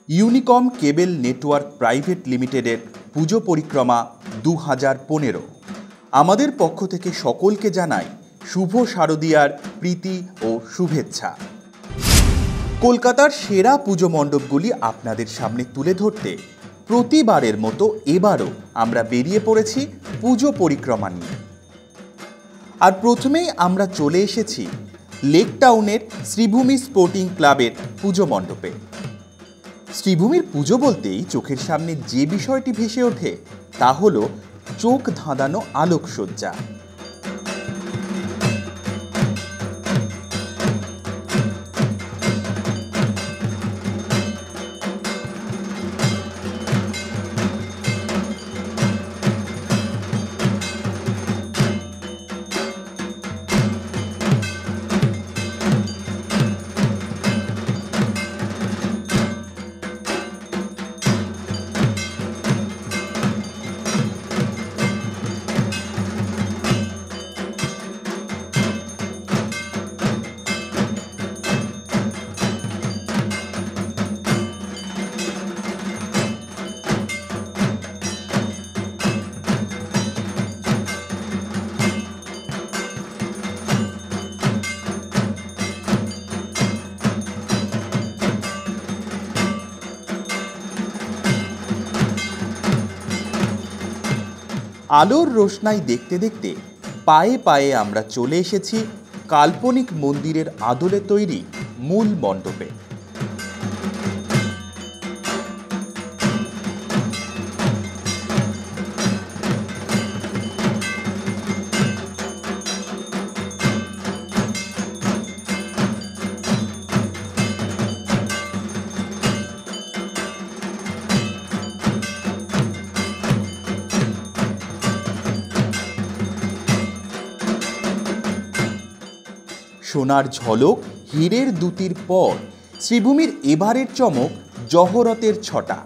ইউনিকম কেবল network private লিমিটেডের পুজো পরিক্রমা 2015। আমাদের পক্ষ থেকে সকলকে জানাই শুভ শারদীয়ার প্রীতি ও শুভেচ্ছা। কলকাতার সেরা পুজো মণ্ডপগুলি আপনাদের সামনে তুলে ধরতে প্রতিবারের মতো এবারও আমরা বেরিয়ে পড়েছি পুজো পরিক্রমা নিয়ে। আর প্রথমেই আমরা চলে এসেছি লেক টাউনের শ্রীভূমি স্পোর্টিং ক্লাবের পুজো মণ্ডপে। শ্রীভূমির পুজো বলতেই চোখের সামনে যে বিষয়টি ভেসে ওঠে তা হল চোখ ধাঁধানো আলোকসজ্জা। আলোর রোশনাই দেখতে দেখতে পায়ে পায়ে আমরা চলে এসেছি কাল্পনিক মন্দিরের আদলে তৈরি মূল মণ্ডপে। সোনার ঝলক, হীরের দুতির পর শ্রীভূমির এবারের চমক জহরতের ছটা।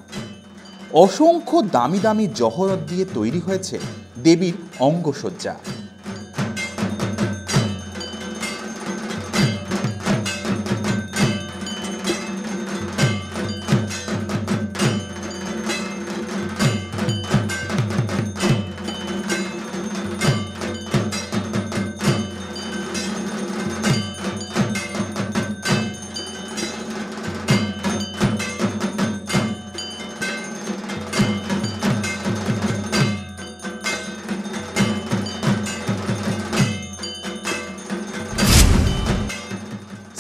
অসংখ্য দামি দামি জহরত দিয়ে তৈরি হয়েছে দেবীর অঙ্গসজ্জা।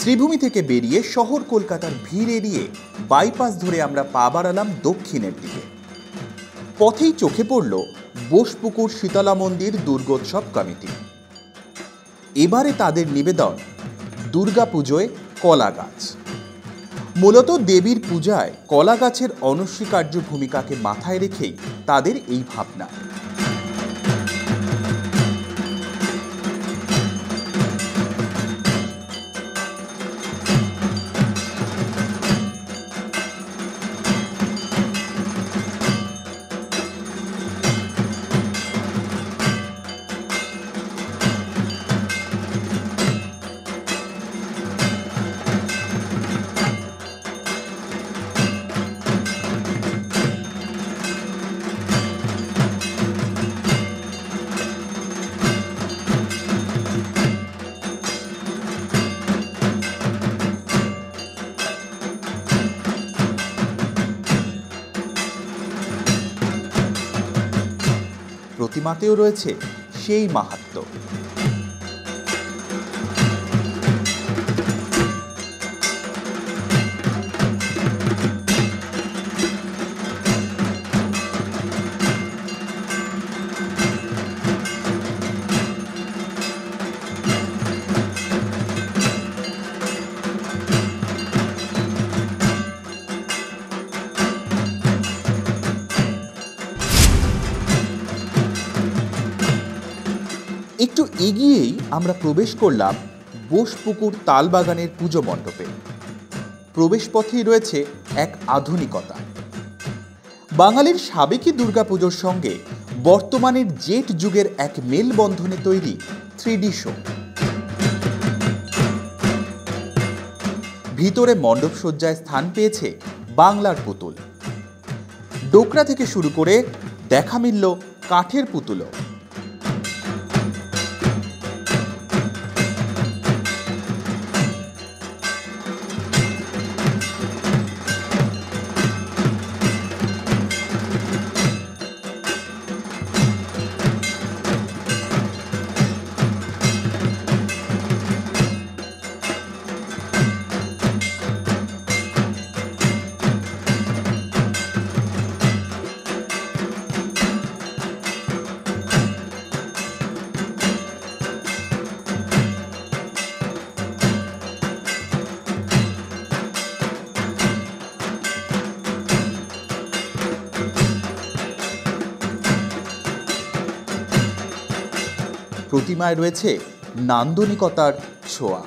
শ্রীভূমি থেকে বেরিয়ে শহর কলকাতার ভিড় এড়িয়ে বাইপাস ধরে আমরা পা বাড়ালাম দক্ষিণের দিকে। পথেই চোখে পড়ল বোসপুকুর শীতলা মন্দির দুর্গোৎসব কমিটি। এবারে তাদের নিবেদন দুর্গাপুজোয় কলা গাছ। মূলত দেবীর পূজায় কলা গাছের অনস্বীকার্য ভূমিকাকে মাথায় রেখেই তাদের এই ভাবনা। প্রতিমাতেও রয়েছে সেই মাহাত্ম্য। একটু এগিয়েই আমরা প্রবেশ করলাম বোসপুকুর তালবাগানের পুজো মণ্ডপে। প্রবেশ পথেই রয়েছে এক আধুনিকতা। বাঙালির সাবেকি দুর্গাপুজোর সঙ্গে বর্তমানের জেট যুগের এক মেলবন্ধনে তৈরি 3D শো। ভিতরে মণ্ডপ সজ্জায় স্থান পেয়েছে বাংলার পুতুল। ডোকরা থেকে শুরু করে দেখা মিলল কাঠের পুতুলও। প্রতিমায় রয়েছে নান্দনিকতার ছোঁয়া।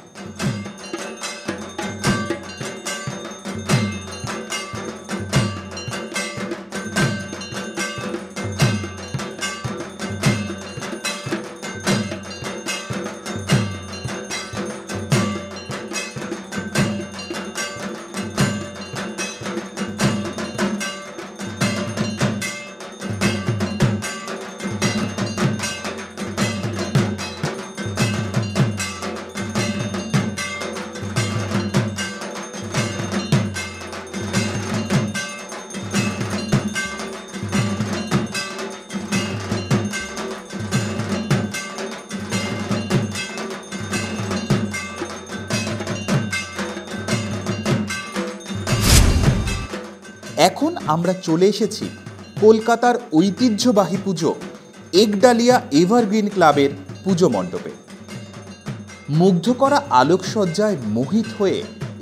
এখন আমরা চলে এসেছি কলকাতার ঐতিহ্যবাহী পুজো একডালিয়া এভারগ্রিন ক্লাবের পুজো মণ্ডপে। মুগ্ধ করা আলোকসজ্জায় মোহিত হয়ে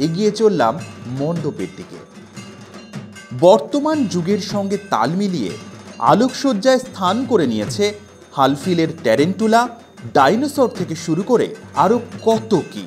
এগিয়ে চললাম মণ্ডপের দিকে। বর্তমান যুগের সঙ্গে তাল মিলিয়ে আলোকসজ্জায় স্থান করে নিয়েছে হালফিলের ট্যারেন্টুলা, ডাইনোসর থেকে শুরু করে আরও কত কি।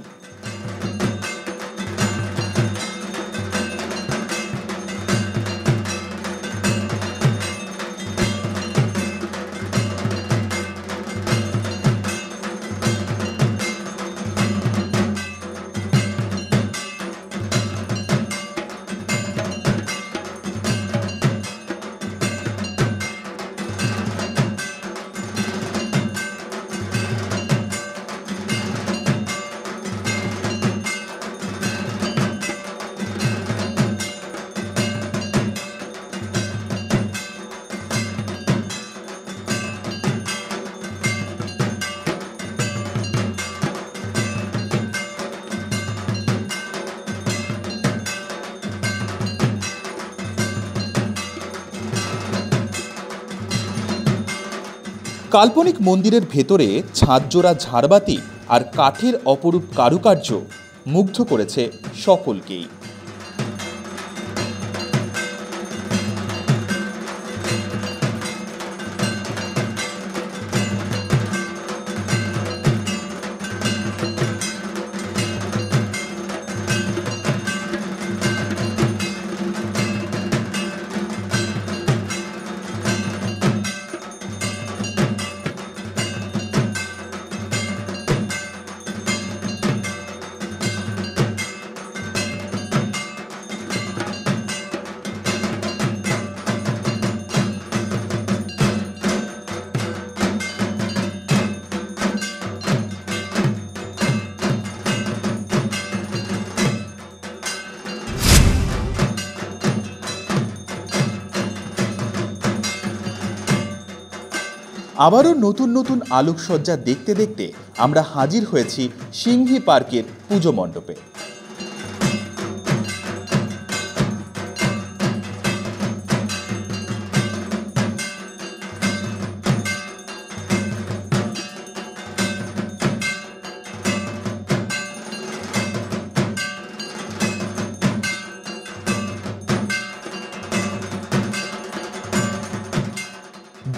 কাল্পনিক মন্দিরের ভেতরে ছাদজোড়া ঝাড়বাতি আর কাঠের অপরূপ কারুকার্য মুগ্ধ করেছে সকলকেই। আবারও নতুন নতুন আলোকসজ্জা দেখতে দেখতে আমরা হাজির হয়েছি সিংহী পার্কের পুজো মণ্ডপে।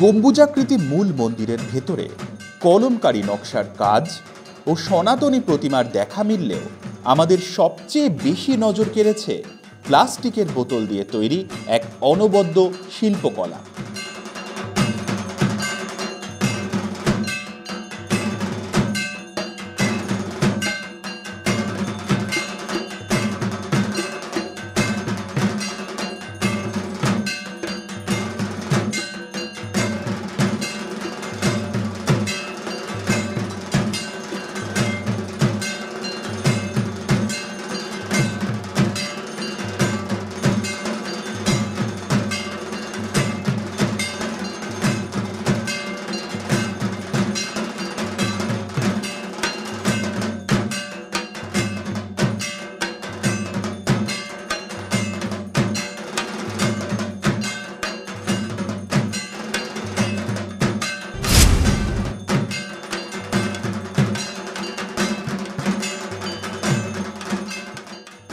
গম্বুজাকৃতি মূল মন্দিরের ভেতরে কলমকারী নকশার কাজ ও সনাতনী প্রতিমার দেখা মিললেও আমাদের সবচেয়ে বেশি নজর কেড়েছে প্লাস্টিকের বোতল দিয়ে তৈরি এক অনবদ্য শিল্পকলা।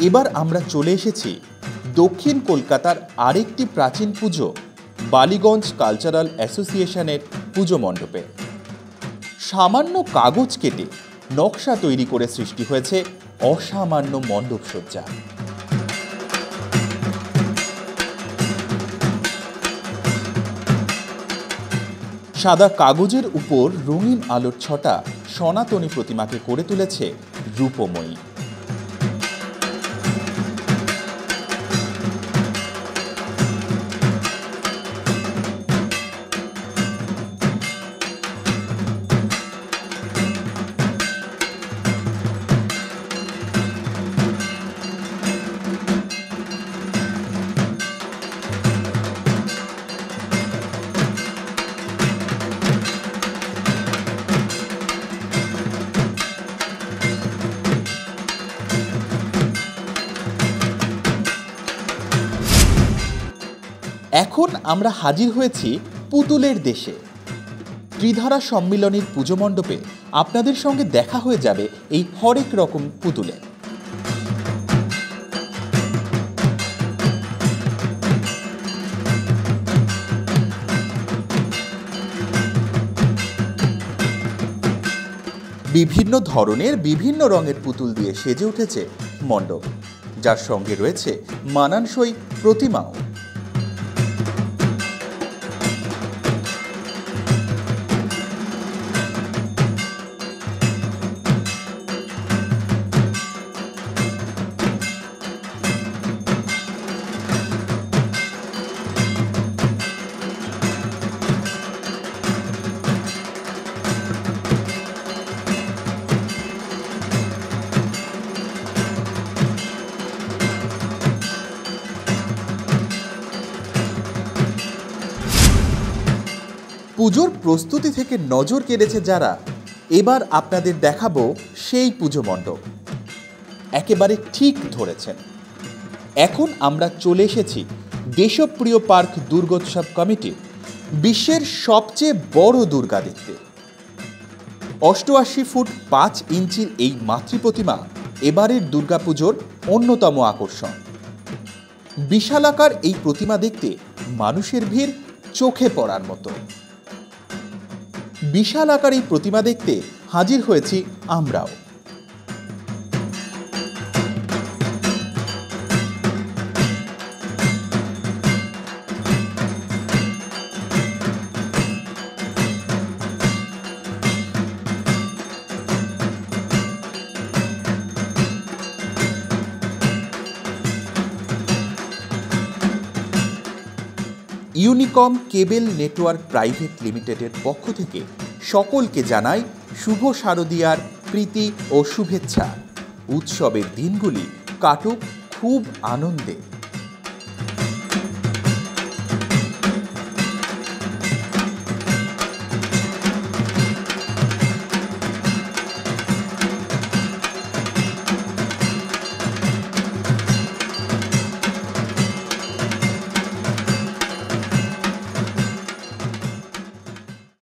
এবার আমরা চলে এসেছি দক্ষিণ কলকাতার আরেকটি প্রাচীন পুজো বালিগঞ্জ কালচারাল অ্যাসোসিয়েশনের পুজো মণ্ডপে। সামান্য কাগজ কেটে নকশা তৈরি করে সৃষ্টি হয়েছে অসামান্য মণ্ডপসজ্জা। সাদা কাগজের উপর রঙিন আলোর ছটা সনাতনী প্রতিমাকে করে তুলেছে রূপময়ী। এখন আমরা হাজির হয়েছি পুতুলের দেশে। ত্রিধারা সম্মিলনীর পুজো মণ্ডপে আপনাদের সঙ্গে দেখা হয়ে যাবে এই হরেক রকম পুতুলে। বিভিন্ন ধরনের বিভিন্ন রঙের পুতুল দিয়ে সেজে উঠেছে মণ্ডপ, যার সঙ্গে রয়েছে মানানসই প্রতিমাও। পুজোর প্রস্তুতি থেকে নজর কেড়েছে যারা, এবার আপনাদের দেখাবো সেই পুজো মণ্ডপ। একেবারে ঠিক ধরেছেন, এখন আমরা চলে এসেছি দেশপ্রিয় পার্ক দুর্গোৎসব কমিটির বিশ্বের সবচেয়ে বড় দুর্গা দেখতে। 88 ফুট 5 ইঞ্চির এই মাতৃপ্রতিমা এবারের দুর্গাপুজোর অন্যতম আকর্ষণ। বিশালাকার এই প্রতিমা দেখতে মানুষের ভিড় চোখে পড়ার মতো। বিশাল আকার এই প্রতিমা দেখতে হাজির হয়েছি আমরাও। ইউনিকম কেবল নেটওয়ার্ক প্রাইভেট লিমিটেডের পক্ষ থেকে সকলকে জানাই শুভ শারদীয়ার প্রীতি ও শুভেচ্ছা। উৎসবের দিনগুলি কাটুক খুব আনন্দে।